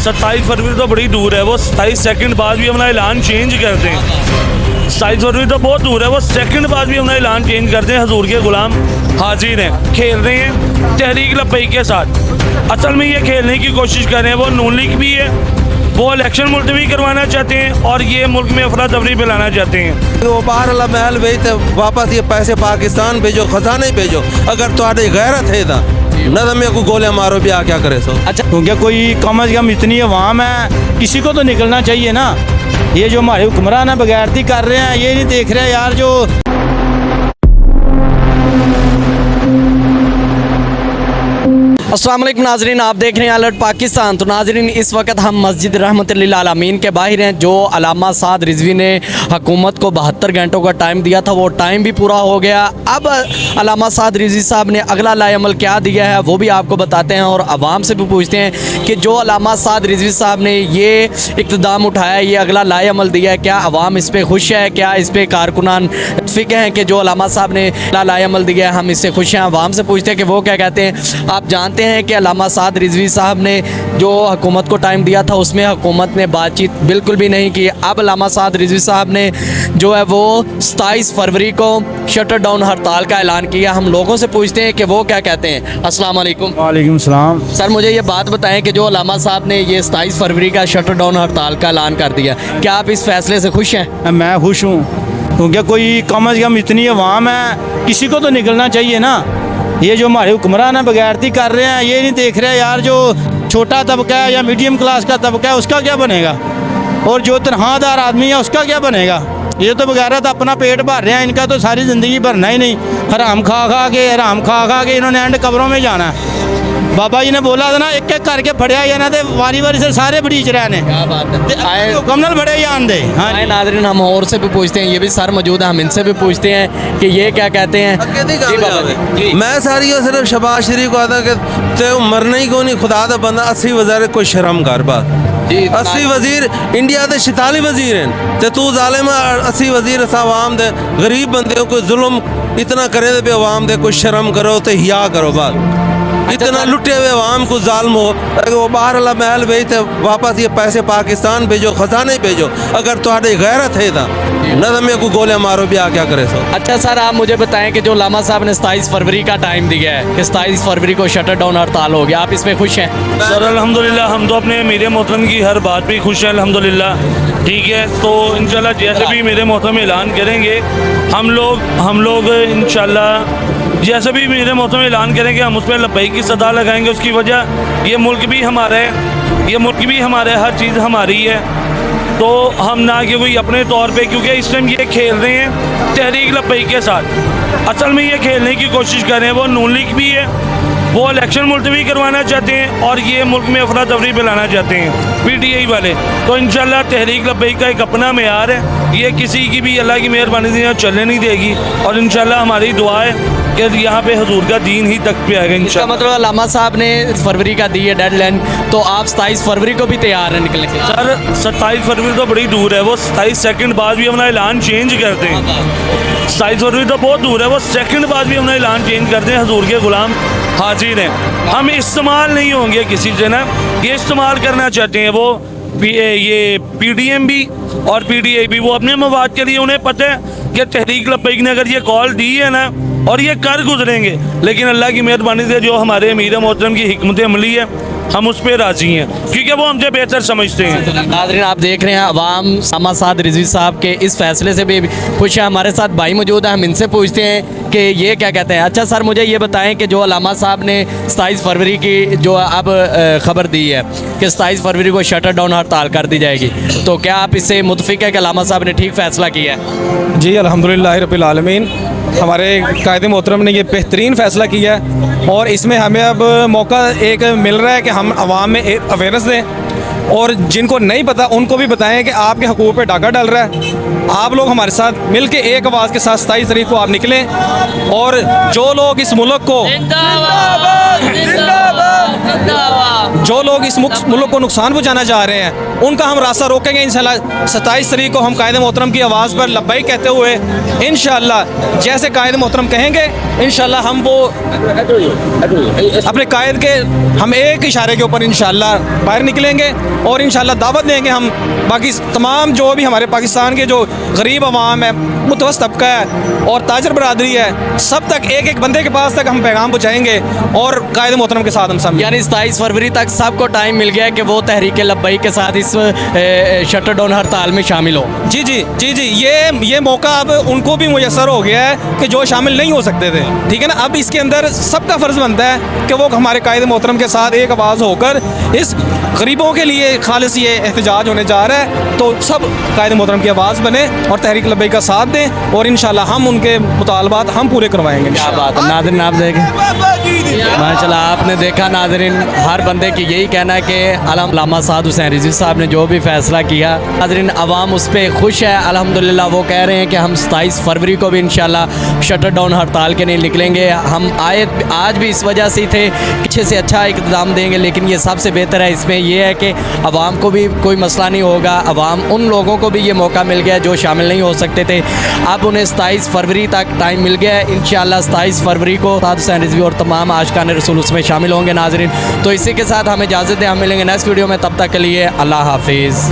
27 फरवरी तो बड़ी दूर है, वो 27 सेकंड बाद भी अपना ऐलान चेंज कर दें। 27 फरवरी तो बहुत दूर है, वो सेकंड बाद भी अपना ऐलान चेंज कर दें। हजूर के गुलाम हाजिर हैं, खेल रहे हैं तहरीक लब्बैक के साथ। असल में ये खेलने की कोशिश कर रहे हैं, वो नून लीग भी है, वो इलेक्शन मुलतवी करवाना चाहते हैं और ये मुल्क में अफरा तफरी फैलाना चाहते हैं। वो बाहर अल्लाह महल भेजते वापस ये पैसे पाकिस्तान भेजो, खजाने भेजो। अगर तुम्हारी गैरत है ना नज़म को गोले मारो भी क्या करे सो। अच्छा, क्योंकि कोई कम अज़ कम इतनी अवाम है, किसी को तो निकलना चाहिए ना। ये जो हमारे हुक्मरान है बगैरती कर रहे हैं, ये नहीं देख रहे यार जो अस्सलाम वालेकुम नाजरीन, आप देख रहे हैं अलर्ट पाकिस्तान। तो नाजरीन, इस वक्त हम मस्जिद रहमतुल लिल आलमीन के बाहर हैं। जो अल्लामा साद रिजवी ने हुकूमत को 72 घंटों का टाइम दिया था, वो टाइम भी पूरा हो गया। अब अल्लामा साद रिजवी साहब ने अगला लाएअमल क्या दिया है वो भी आपको बताते हैं और आवाम से भी पूछते हैं कि जो अल्लामा साद रिजवी साहब ने ये इक़्तिदाम उठाया, ये अगला लाएअमल दिया है, क्या आवाम इस पर खुश है, क्या इस पर कारकुनान फिक्र हैं कि जो अल्लामा साहब ने लाएअमल दिया है हम इससे खुश हैं। आवाम से पूछते हैं कि वो क्या कहते हैं। आप जानते हैं कि अल्लामा साद रिजवी साहब ने जो हुकूमत को टाइम दिया था उसमें हुकूमत ने बातचीत बिल्कुल भी नहीं की। अब अल्लामा साद रिजवी साहब ने जो है वो 27 फरवरी को शटर डाउन हड़ताल का ऐलान किया। हम लोगों से पूछते हैं कि वो क्या कहते हैं। अस्सलाम वालेकुम। वालेकुम सलाम। सर, मुझे ये बात बताएं कि जो अल्लामा साहब ने ये 27 फरवरी का शटर डाउन हड़ताल का ऐलान कर दिया, क्या आप इस फैसले से खुश हैं? मैं खुश हूँ, क्योंकि कोई कम अज़ कम इतनी अवाम है, किसी को तो निकलना चाहिए ना। ये जो हमारे हुक्मरान है बगैरती कर रहे हैं, ये नहीं देख रहे यार जो छोटा तबका है या मीडियम क्लास का तबका है उसका क्या बनेगा, और जो तनख्वाहदार आदमी है उसका क्या बनेगा। ये तो बगैरत अपना पेट भर रहे हैं, इनका तो सारी ज़िंदगी भरना ही नहीं। हराम खा खा के इन्होंने एंड कब्रों में जाना है। बाबा जी ने बोला था ना, एक एक करके फड़िया या ना, वारी वारी से सारे बड़ीच रहे ने। क्या बात है, कमनल बड़े जान दे। हाँ नाज़रीन, हम और से भी पूछते हैं, ये भी सर मौजूद है, हम इनसे भी पूछते हैं कि ये क्या कहते हैं। जी बाबा जी। मैं सारी सिर्फ शबाज शरीफ को आता कि ते मरना ही को नहीं, खुदा दा बंदा 80 वज़ीर कोई शर्म कर बा। 80 वज़ीर इंडिया के 46 वज़ीर हैं, तो तू जालिम 80 वज़ीर असा आवाम दे गरीब बंदे को जुल्म इतना करे दे पे आवाम दे, कोई शर्म करो तो हिया करो बात। इतना लुटे हुए आवाम को जालम हो। वो बाहर अल्लाह महल भेजते वापस ये पैसे पाकिस्तान भेजो, खजाने भेजो। अगर तुम्हारी गैरत है ना नज़म को गोले मारो भी क्या करे सो। अच्छा सर, आप मुझे बताएं कि जो अल्लामा साहब ने 27 फरवरी का टाइम दिया है कि 27 फरवरी को शटर डाउन हड़ताल हो गया, आप इसमें खुश हैं? सर अल्हम्दुलिल्लाह, हम तो अपने मेरे मोहतरम की हर बात पे खुश हैं अल्हम्दुलिल्लाह। ठीक है, तो इंशाल्लाह जैसे भी मेरे मोहतरम ऐलान करेंगे हम लोग इंशाल्लाह जैसे भी मेरे मोहतरम ऐलान करेंगे हम उस पर लब्बैक की सदा लगाएंगे। उसकी वजह ये मुल्क भी हमारा है, ये मुल्क भी हमारा है, हर चीज़ हमारी है। तो हम ना कि कोई अपने तौर पे, क्योंकि इस टाइम ये खेल रहे हैं तहरीक लब्बैक के साथ। असल में ये खेलने की कोशिश कर रहे हैं, वो नून लीग भी है, वो इलेक्शन मुलतवी करवाना चाहते हैं और ये मुल्क में अफरा तफरी फैलाना चाहते हैं PTI वाले। तो इंशाल्लाह तहरीक लब्बैक का एक अपना मेयार है, ये किसी की भी अल्लाह की मेहरबानी से यहाँ चलने नहीं देगी। और इंशाल्लाह हमारी दुआ है कि यहाँ पे हजूर का दीन ही तक पे आएगा इंशाल्लाह। मतलब अल्लामा साहब ने फरवरी का दी है डेडलाइन, तो आप 27 फरवरी को भी तैयार हैं निकलने के? सर 27 फरवरी तो बड़ी दूर है, वो 27 सेकंड बाद भी अपना ऐलान चेंज कर दें। 27 फरवरी तो बहुत दूर है, वो सेकंड बाद भी अपना ऐलान चेंज कर दें। हजूर के गुलाम हाजिर हैं, हम इस्तेमाल नहीं होंगे किसी से ना। ये इस्तेमाल करना चाहते हैं वो ये PDM भी और PTI भी, वो अपने मवाद के लिए उन्हें पता है कि तहरीक लब्बैक ने अगर ये कॉल दी है ना और ये कर गुजरेंगे। लेकिन अल्लाह की मेहरबानी से जो हमारे अमीर मोहतरम की हिकमत अमली है हम उस पर राज़ी हैं, क्योंकि वो हमसे बेहतर समझते हैं। नाज़रीन, आप देख रहे हैं अवाम अल्लामा साद रिजवी साहब के इस फैसले से भी खुश है। हमारे साथ भाई मौजूद हैं, हम इनसे पूछते हैं कि ये क्या कहते हैं। अच्छा सर, मुझे ये बताएं कि जो अल्लामा साहब ने 27 फरवरी की जो अब खबर दी है कि 27 फरवरी को शटर डाउन हड़ताल कर दी जाएगी, तो क्या आप इससे मुतफिक है कि अल्लामा साहब ने ठीक फ़ैसला किया है? जी अल्हम्दुलिल्लाह रब्बिल आलमीन, हमारे कायदे मोहतरम ने ये बेहतरीन फ़ैसला किया है और इसमें हमें अब मौका एक मिल रहा है कि हम आवाम में अवेयरनेस दें और जिनको नहीं पता उनको भी बताएं कि आपके हकूक़ पे डाका डल रहा है। आप लोग हमारे साथ मिल के एक आवाज़ के साथ 27 तारीख को आप निकलें और जो लोग इस मुल्क को जो लोग इस मुल्क को नुकसान पहुँचाना चाह रहे हैं उनका हम रास्ता रोकेंगे इंशाल्लाह। 27 तारीख को हम कायदे मोहतरम की आवाज़ पर लब्बैक कहते हुए इंशाल्लाह जैसे कायदे मोहतरम कहेंगे इंशाल्लाह हम वो अपने कायद के हम एक इशारे के ऊपर इंशाल्लाह बाहर निकलेंगे और इंशाल्लाह दावत देंगे हम बाकी तमाम जो भी हमारे पाकिस्तान के जो गरीब अवाम है, मुतवस्सित तबका है और ताजर बरादरी है, सब तक एक एक बंदे के पास तक हम पैगाम पहुँचाएँगे और कायद मोहतरम के साथ हम सब यानी 27 फरवरी तक सबको टाइम मिल गया है कि वो तहरीक लब्बई के साथ इस शटर डाउन हड़ताल में शामिल हो। जी जी जी जी, ये मौका अब उनको भी मुयसर हो गया है कि जो शामिल नहीं हो सकते थे, ठीक है ना। अब इसके अंदर सबका फ़र्ज़ बनता है कि वो हमारे कायद मोहतरम के साथ एक आवाज़ होकर इस गरीबों के लिए खालिस ये एहतजाज होने जा रहा है, तो सब कायद मोहतरम की आवाज़ बने और तहरीक लब्बई का साथ दें और इंशाल्लाह हम उनके मुतालबात हम पूरे करवाएंगे। क्या बात है नाज़रीन, आप देखें माशाल्लाह, आपने देखा नाज़रीन, हर बंदे की यही कहना है कि अल्लामा साद हुसैन रिजवी साहब ने जो भी फैसला किया, नाज़रीन अवाम उस पर खुश है अल्हम्दुलिल्लाह। वो कह रहे हैं कि हम 27 फरवरी को भी इंशाल्लाह शटर डाउन हड़ताल के नहीं निकलेंगे। हम आज भी इस वजह से थे अच्छे से अच्छा इक़दाम देंगे, लेकिन ये सबसे बेहतर है इसमें यह है कि अवाम को भी कोई मसला नहीं होगा। अवाम उन लोगों को भी ये मौका मिल गया जो शामिल नहीं हो सकते थे, अब उन्हें 27 फरवरी तक टाइम मिल गया है। इंशाल्लाह 27 फरवरी को साद हुसैन रिजवी और तमाम आशिकान रसूल उसमें शामिल होंगे नाज़रीन। तो इसी के साथ हमें इजाज़त दें, हम मिलेंगे नेक्स्ट वीडियो में, तब तक के लिए अल्लाह हाफिज़।